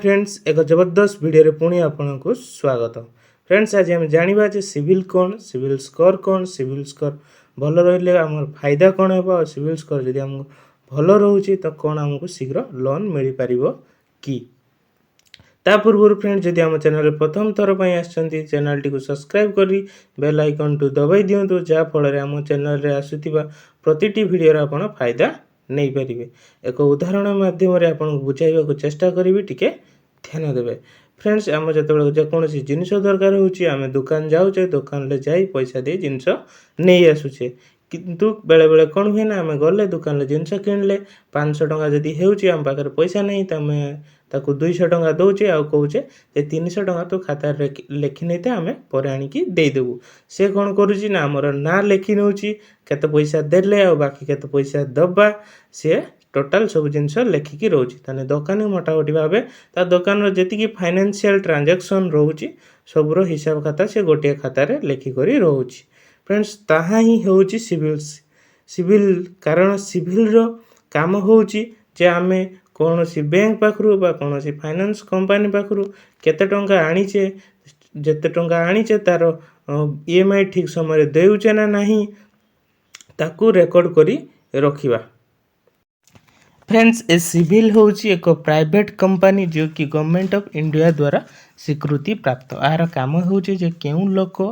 Friends एक जबरदस्त video पुणी आपको स्वागत। फ्रेंड्स आज आम जाना जे सिविल कौन, सिविल स्कोर कौन, सिविल स्कोर भल रही आम फायदा कौन है, सिविल स्कोर जदि आम भल रोचे तो कौन आमको शीघ्र लोन मिल पार कि। ता पूर्व फ्रेंड्स जदि आम चैनल प्रथम थर पर आसछन्ती चैनल टी को सब्सक्राइब करी बेल आइकन टू दबाई दिंतु, जहाँफल आम चैनल रे आसुथिबा प्रतिटी वीडियो आपण फायदा नहीं पारे। एक उदाहरण माध्यम आपको बुझाइबा चेष्टा करी, टिके ध्यान देवे। फ्रेंड्स आम जो जेकोसी जिनस दरकार होमें दुकान जाऊे, दुकान ले जाई पैसा दे जिनस नहीं आसुचे, किंतु बेले बेले कौन हुए ना आम गले दुकान जिनस किणले 500 टंका जदि होम पाखे पैसा नहीं तो आम ताकू 200 टंका दौचे आ कहे 300 टंका तो खाता लेखि नहीं था आम पर आणिकी देदेबू। से कौन करुच्ची ना आमर ना लेखि नौ केते पैसा देले आ बाकी केते पैसा दबा, सी टोटाल सब जिनस लेखिकी रोचे। ताने दुकानी मोटामोटी भाव ता दुकान जी फाइनेंशियल ट्रांजैक्शन रोचे सबुर हिसाब खाता से गोटे खातार लेखिक रोचे। फ्रेंड्स ताहा ही होची सिविल कारण सिविल रो काम होची जे आमे कौन सी बैंक पाखरु बा कौन सी फाइनेंस कंपनी पाखरु केते टंका आनीचे, जेते टंका आनीचे तार ईएमआई ठीक समय देउचे ना नहीं ताकू रेकॉर्ड करी रखिबा। फ्रेंड्स ए सिविल होची एक प्राइवेट कंपनी जो कि गवर्नमेंट ऑफ इंडिया द्वारा स्वीकृति प्राप्त। आर काम होची जे केउ लोक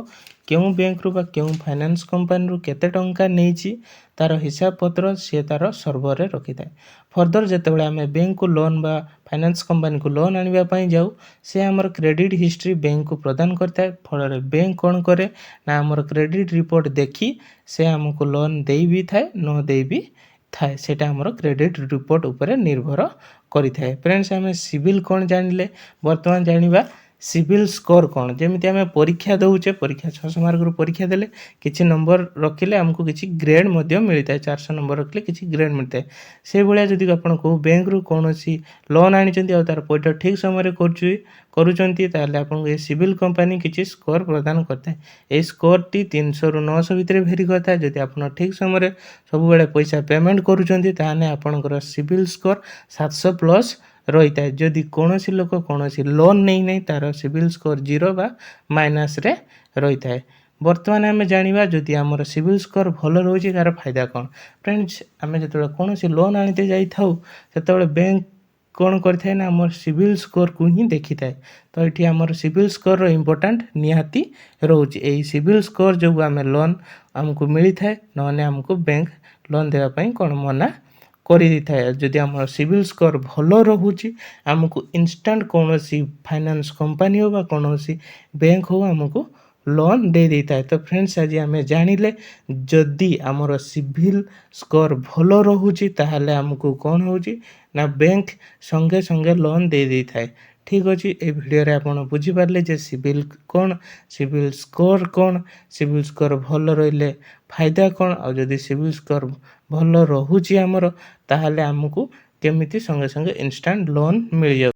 केउ बैंक रु बा केउ फाइनेंस कंपनी रु केते टंका नेची तार हिसाब पत्र से तार सर्वर रे रखि थाए। फर्दर जेतेबेले आमे बैंक को लोन बा फाइनेंस कंपनी को लोन आनिबा पई जाऊ, से हमर क्रेडिट हिस्ट्री बैंक को प्रदान करता है। फल बैंक कौन करे ना हमर क्रेडिट रिपोर्ट देखी से हमको लोन दे भी थाए न दे भी थाए, सेटा हमर क्रेडिट रिपोर्ट उपरे निर्भर करि थाए। फ्रेंड्स आमे सिविल कौन जानिले, वर्तमान जानिबा सिविल स्कोर कौन। जमीती आम परीक्षा दौचे, परीक्षा 600 मार्क रु परीक्षा देले किसी नंबर रखिले आमको किसी ग्रेड मिलता है, 400 नंबर रखिले किसी ग्रेड मिलता है। से भाया जदि आप बैंक रु कौन लोन आनी तार पैठ ठीक समय करुँच ताले आपको ये सिविल कंपनी किसी स्कोर प्रदान करता है। ये स्कोर टी 300 रु 900 भितर भेरी करता है। जदि आप ठीक समय सब बेले पैसा पेमेंट करुँच ताने आपंकर सिविल स्कोर 700 प्लस रही है। जदि कौन सी लोक कौन सी लोन नहीं तार सिविल स्कोर 0 बा माइनस रे रही है। बर्तमान आम जाना जदि आमर सिविल स्कोर भल रोचे तार फायदा कौन। फ्रेंड्स आम जो कौन सी लोन आनीते जाते बैंक कौन करता है ना आमर सिविल स्कोर को ही देखी थाए। तो ये आमर सिविल स्कोर इम्पोर्टाट निहाती रोचे। यही सिविल स्कोर जो आम लोन आमको मिली थाए ना आमको बैंक लोन देवाई कौन मना करी थाए। जदि आम सिविल स्कोर भल रोचे आमको इंस्टांट कौन सी फाइनेंस कंपनी हो कौन सी बैंक हो आमको लोन दे देता है। तो फ्रेंड्स आज आम जानिले जदि आमर सिविल स्कोर भल रोचे ताहले आमको कौन होची ना बैंक संगे संगे लोन दे देता है। ठीक अच्छे ये वीडियो रे आपण बुझी पारले जे सिविल कौन, सिविल स्कोर कौन, सिविल स्कोर भल रहिले फायदा कौन, और जदि सिविल स्कोर भल रोचे आमर ताहले आमको केमिति संगे संगे इंस्टांट लोन मिल जाए।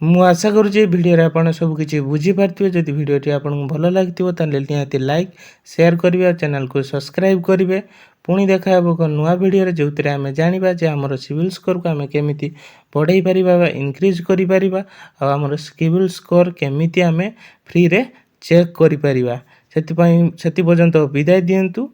मु आशा करुँचे वीडियो आपन सब किसी बुझीपारे। जदि वीडियोटी आपको भल लगी निहाती लाइक शेयर करेंगे, चैनल को सब्सक्राइब करेंगे। पुणी देखा एक नुआ वीडियो जो आम जाना जे आमर सिविल स्कोर को आम केमी बढ़ई पार इनक्रिज कर आमर सिविल स्कोर केमी आम फ्री रे चेक कर। से पर्यंत विदाय दिंतु।